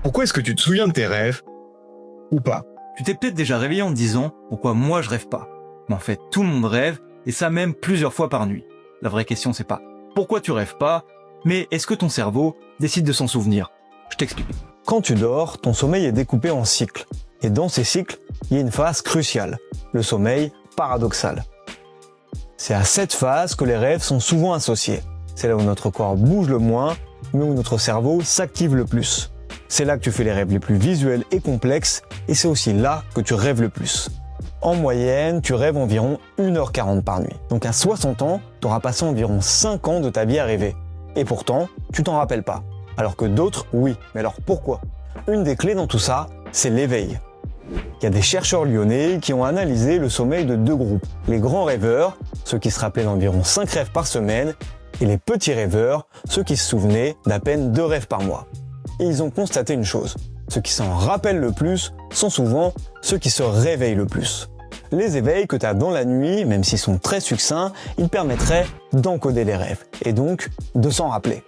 Pourquoi est-ce que tu te souviens de tes rêves ou pas? Tu t'es peut-être déjà réveillé en te disant « Pourquoi moi je rêve pas ?» Mais en fait, tout le monde rêve, et ça même plusieurs fois par nuit. La vraie question c'est pas « Pourquoi tu rêves pas ?» mais est-ce que ton cerveau décide de s'en souvenir? Je t'explique. Quand tu dors, ton sommeil est découpé en cycles. Et dans ces cycles, il y a une phase cruciale, le sommeil paradoxal. C'est à cette phase que les rêves sont souvent associés. C'est là où notre corps bouge le moins, mais où notre cerveau s'active le plus. C'est là que tu fais les rêves les plus visuels et complexes, et c'est aussi là que tu rêves le plus. En moyenne, tu rêves environ 1h40 par nuit. Donc à 60 ans, tu auras passé environ 5 ans de ta vie à rêver. Et pourtant, tu t'en rappelles pas. Alors que d'autres, oui. Mais alors pourquoi? Une des clés dans tout ça, c'est l'éveil. Il y a des chercheurs lyonnais qui ont analysé le sommeil de deux groupes. Les grands rêveurs, ceux qui se rappelaient d'environ 5 rêves par semaine, et les petits rêveurs, ceux qui se souvenaient d'à peine 2 rêves par mois. Et ils ont constaté une chose, ceux qui s'en rappellent le plus sont souvent ceux qui se réveillent le plus. Les éveils que tu as dans la nuit, même s'ils sont très succincts, ils permettraient d'encoder les rêves, et donc de s'en rappeler.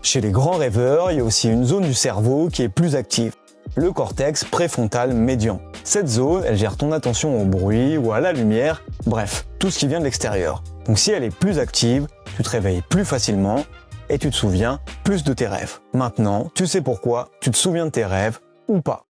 Chez les grands rêveurs, il y a aussi une zone du cerveau qui est plus active, le cortex préfrontal médian. Cette zone, elle gère ton attention au bruit ou à la lumière, bref, tout ce qui vient de l'extérieur. Donc si elle est plus active, tu te réveilles plus facilement et tu te souviens plus de tes rêves. Maintenant, tu sais pourquoi tu te souviens de tes rêves ou pas.